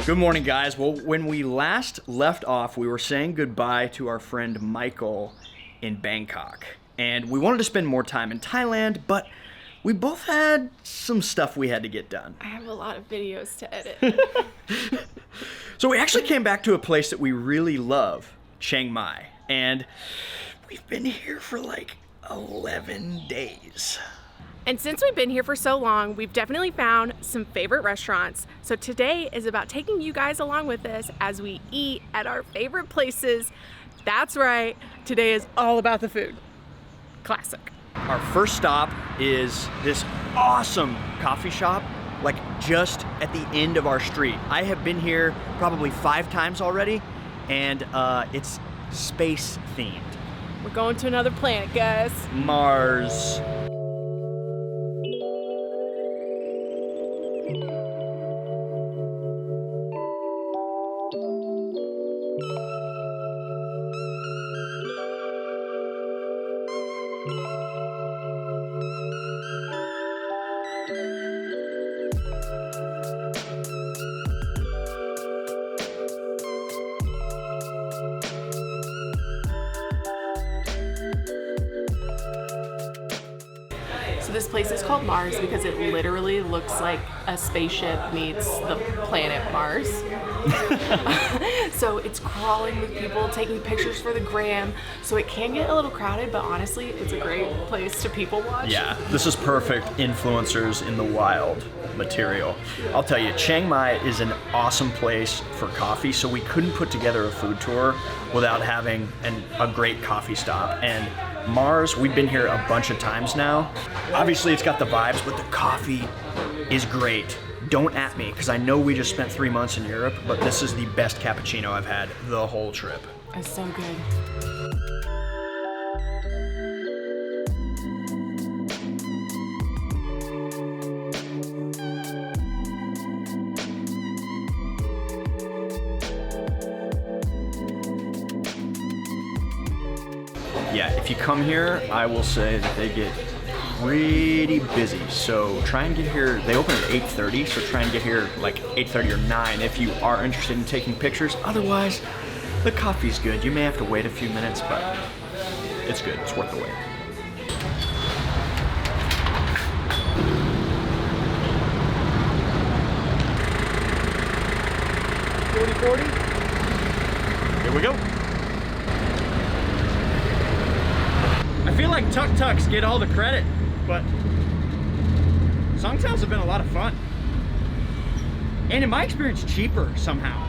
Good morning, guys. Well, when we last left off, we were saying goodbye to our friend Michael in Bangkok. And we wanted to spend more time in Thailand, but we both had some stuff we had to get done. I have a lot of videos to edit. So we actually came back to a place that we really love, Chiang Mai. And we've been here for like 11 days. And since we've been here for so long, we've definitely found some favorite restaurants. So today is about taking you guys along with us as we eat at our favorite places. That's right, today is all about the food. Classic. Our first stop is this awesome coffee shop, like just at the end of our street. I have been here probably 5 times already, and it's space themed. We're going to another planet, guys. Mars. So this place is called Mars because it literally looks like a spaceship meets the planet Mars. So it's crawling with people taking pictures for the gram. So it can get a little crowded, but honestly, it's a great place to people watch. Yeah, this is perfect influencers in the wild material. I'll tell you, Chiang Mai is an awesome place for coffee, so we couldn't put together a food tour without having a great coffee stop. And Mars, we've been here a bunch of times now. Obviously, it's got the vibes, but the coffee is great. Don't at me, because I know we just spent 3 months in Europe, but this is the best cappuccino I've had the whole trip. It's so good. Yeah, if you come here, I will say that they get pretty busy. So try and get here, they open at 8:30, so try and get here like 8:30 or 9 if you are interested in taking pictures. Otherwise, the coffee's good. You may have to wait a few minutes, but it's good. It's worth the wait. Here we go. I feel like tuk-tuks get all the credit, but songtails have been a lot of fun. And in my experience, cheaper somehow.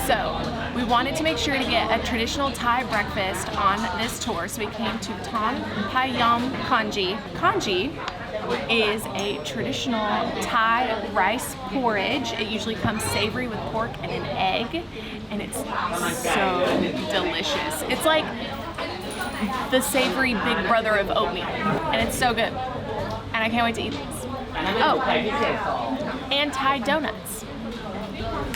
So we wanted to make sure to get a traditional Thai breakfast on this tour, so we came to Payom Congee. Congee is a traditional Thai rice porridge. It usually comes savory with pork and an egg, and it's so delicious. It's like the savory big brother of oatmeal, and it's so good. And I can't wait to eat this. Oh, and Thai donuts.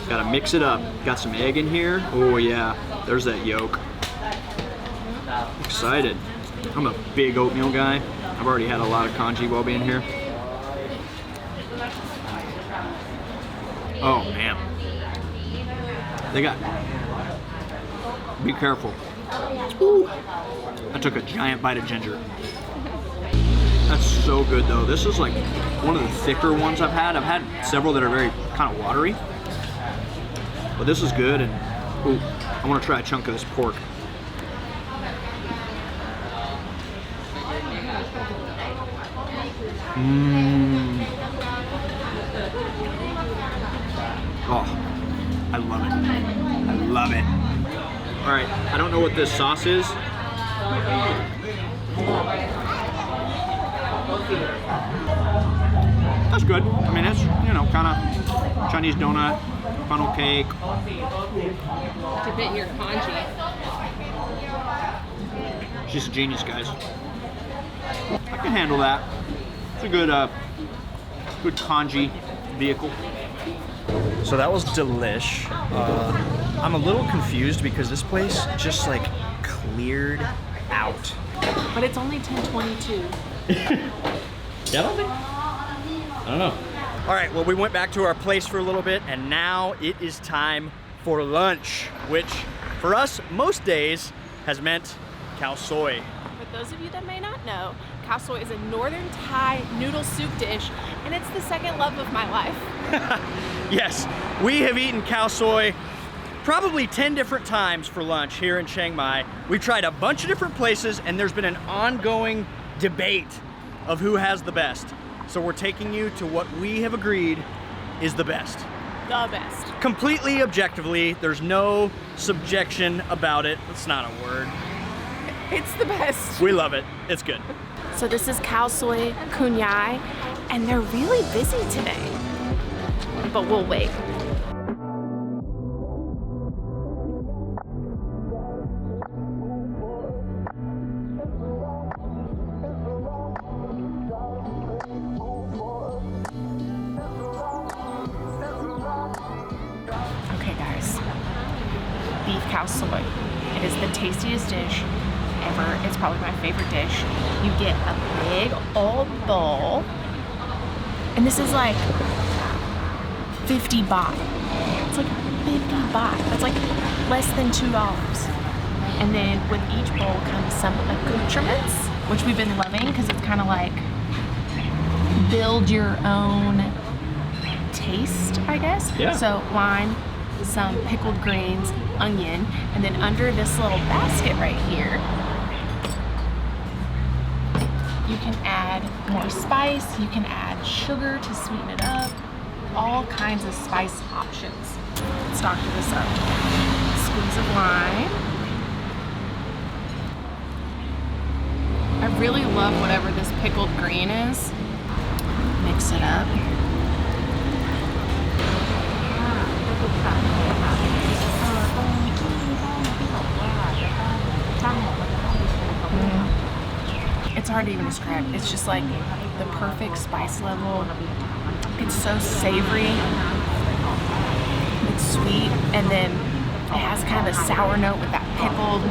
Gotta mix it up. Got some egg in here. Oh yeah, there's that yolk. Excited. I'm a big oatmeal guy. I've already had a lot of congee while being here. Oh man. They got, be careful. Ooh. I took a giant bite of ginger. That's so good though. This is like one of the thicker ones I've had. I've had several that are very kind of watery. But this is good, and ooh, I want to try a chunk of this pork. Oh, I love it. I love it. All right, I don't know what this sauce is. That's good. I mean, it's, you know, kind of Chinese donut, funnel cake. Dip it in your congee. She's a genius, guys. I can handle that. It's a good, good congee vehicle. So that was delish. I'm a little confused because this place just like cleared out. But it's only 10:22. Yeah, I don't know. All right, well, we went back to our place for a little bit, and now it is time for lunch, which for us most days has meant Khao Soi. For those of you that may not know, Khao Soi is a northern Thai noodle soup dish, and it's the second love of my life. Yes, we have eaten Khao Soi probably 10 different times for lunch here in Chiang Mai. We've tried a bunch of different places, and there's been an ongoing debate of who has the best. So we're taking you to what we have agreed is the best. The best. Completely objectively, there's no subjection about it. It's not a word. It's the best. We love it. It's good. So this is Khao Soi Khun Yai, and they're really busy today. But we'll wait. Okay guys, beef Khao Soi. It is the tastiest dish ever. It's probably my favorite dish. You get a big old bowl, and this is like 50 baht. It's like 50 baht. That's like less than $2. And then with each bowl comes some accoutrements, which we've been loving because it's kind of like build your own taste, I guess. Yeah. So lime, some pickled greens, onion, and then under this little basket right here, you can add more spice, you can add sugar to sweeten it up, all kinds of spice options. Let's doctor this up. Squeeze of lime. I really love whatever this pickled green is. Mix it up. It's hard to even describe. It's just like the perfect spice level. It's so savory. It's sweet, and then it has kind of a sour note with that pickled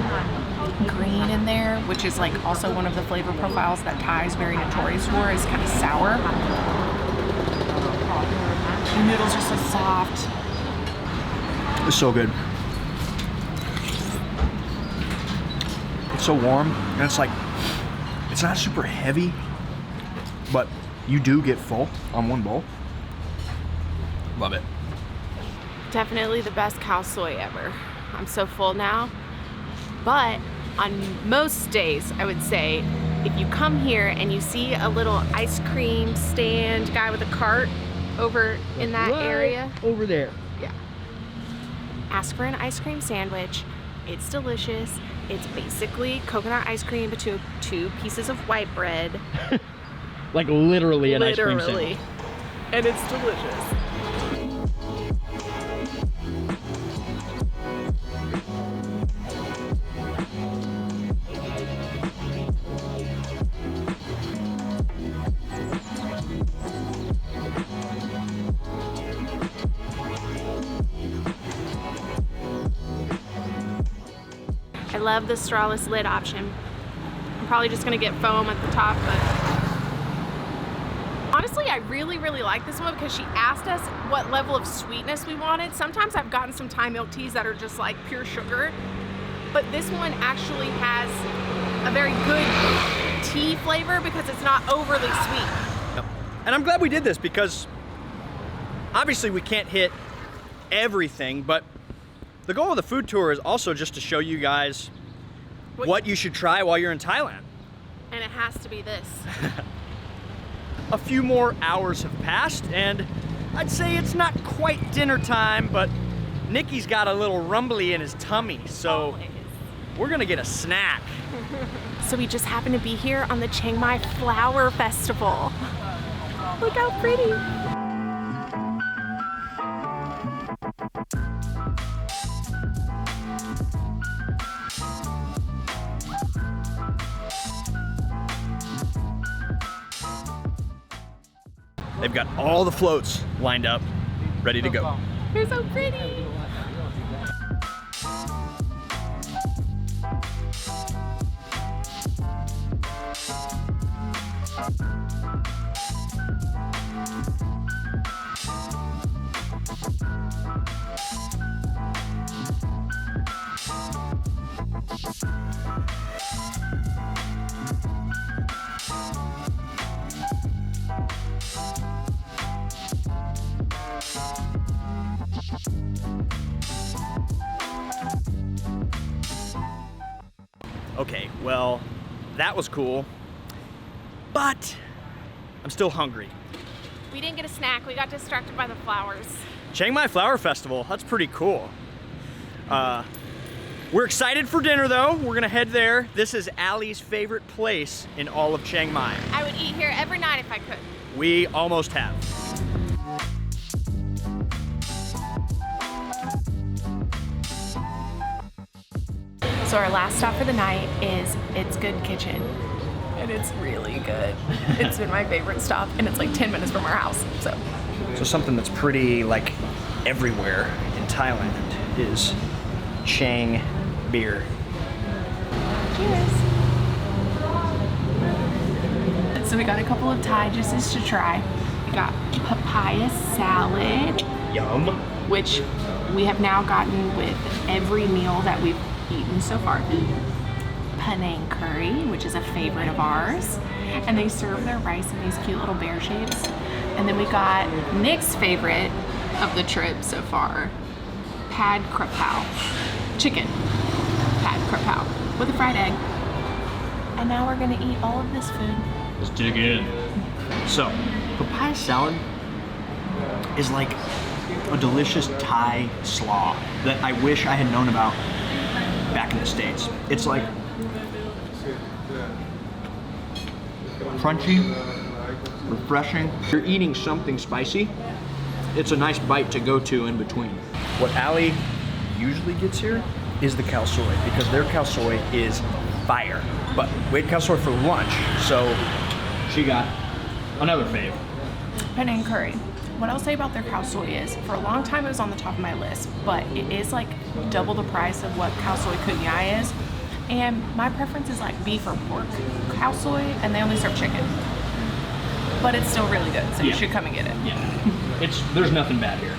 green in there, which is like also one of the flavor profiles that Thai is very notorious for, is kind of sour. The noodles are so soft. It's so good. It's so warm, and it's like, it's not super heavy, but you do get full on one bowl. Love it. Definitely the best Khao Soi ever. I'm so full now. But on most days, I would say, if you come here and you see a little ice cream stand guy with a cart over in that area. Over there. Yeah. Ask for an ice cream sandwich. It's delicious. It's basically coconut ice cream between two pieces of white bread. Like literally an ice cream Literally. sandwich. And it's delicious. I love the strawless lid option. I'm probably just gonna get foam at the top, but honestly, I really like this one because she asked us what level of sweetness we wanted. Sometimes I've gotten some Thai milk teas that are just like pure sugar, but this one actually has a very good tea flavor because it's not overly sweet. Yep. And I'm glad we did this because obviously we can't hit everything, but the goal of the food tour is also just to show you guys what you should try while you're in Thailand. And it has to be this. a few more hours have passed, and I'd say it's not quite dinner time, but Nikki's got a little rumbly in his tummy, so we're gonna get a snack. So we just happened to be here on the Chiang Mai Flower Festival. Look how pretty. They've got all the floats lined up, ready to go. They're so pretty. Okay, well, that was cool, but I'm still hungry. We didn't get a snack. We got distracted by the flowers. Chiang Mai Flower Festival, that's pretty cool. We're excited for dinner though. We're gonna head there. This is Allie's favorite place in all of Chiang Mai. I would eat here every night if I could. We almost have. So our last stop for the night is It's Good Kitchen. And it's really good. It's been my favorite stop, and it's like 10 minutes from our house, so. So something that's pretty like everywhere in Thailand is Chang beer. Cheers. So we got a couple of Thai juices to try. We got papaya salad, Yum. which we have now gotten with every meal that we've eaten so far. Panang curry, which is a favorite of ours. And they serve their rice in these cute little bear shapes. And then we got Nick's favorite of the trip so far, pad Krapow. Chicken pad Krapow with a fried egg. And now we're gonna eat all of this food. Let's dig in. So, papaya salad is like a delicious Thai slaw that I wish I had known about back in the States. It's like crunchy, refreshing. If you're eating something spicy, it's a nice bite to go to in between. What Allie usually gets here is the Khao Soi, because their Khao Soi is fire. But we had Khao Soi for lunch, so she got another fave. Panang curry. What I'll say about their Khao Soi is, for a long time it was on the top of my list, but it is like double the price of what Khao Soi Khun Yai is. And my preference is like beef or pork Khao Soi, and they only serve chicken. But it's still really good, so you should come and get it. Yeah, there's nothing bad here.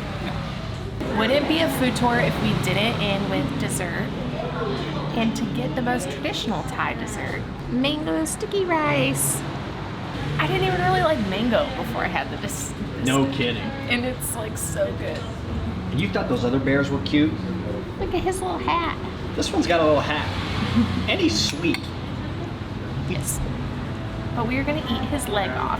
Would it be a food tour if we didn't end with dessert? And to get the most traditional Thai dessert, mango sticky rice. I didn't even really like mango before I had this. No kidding. And it's like so good. And you thought those other bears were cute? Look at his little hat. This one's got a little hat. And he's sweet. Yes. But we are gonna eat his leg off.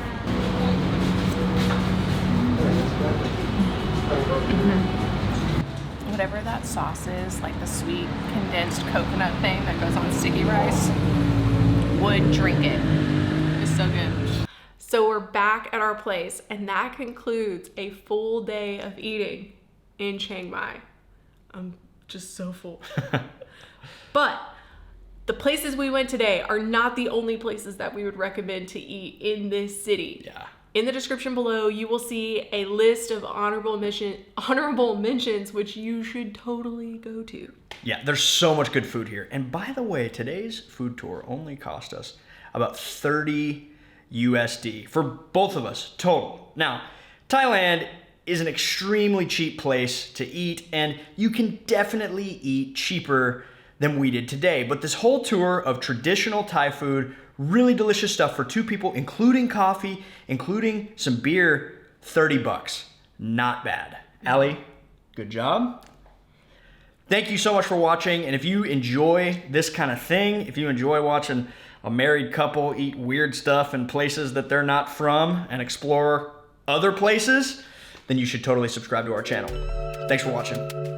Whatever that sauce is, like the sweet condensed coconut thing that goes on sticky rice, would drink it. It's so good. So we're back at our place, and that concludes a full day of eating in Chiang Mai. I'm just so full. But the places we went today are not the only places that we would recommend to eat in this city. Yeah. In the description below, you will see a list of honorable mentions, which you should totally go to. Yeah, there's so much good food here. And by the way, today's food tour only cost us about 30 USD for both of us total. Now, Thailand is an extremely cheap place to eat, and you can definitely eat cheaper than we did today. But this whole tour of traditional Thai food, really delicious stuff for two people, including coffee, including some beer, 30 bucks. Not bad. Allie, good job. Thank you so much for watching. And if you enjoy this kind of thing, if you enjoy watching a married couple eat weird stuff in places that they're not from and explore other places, then you should totally subscribe to our channel. Thanks for watching.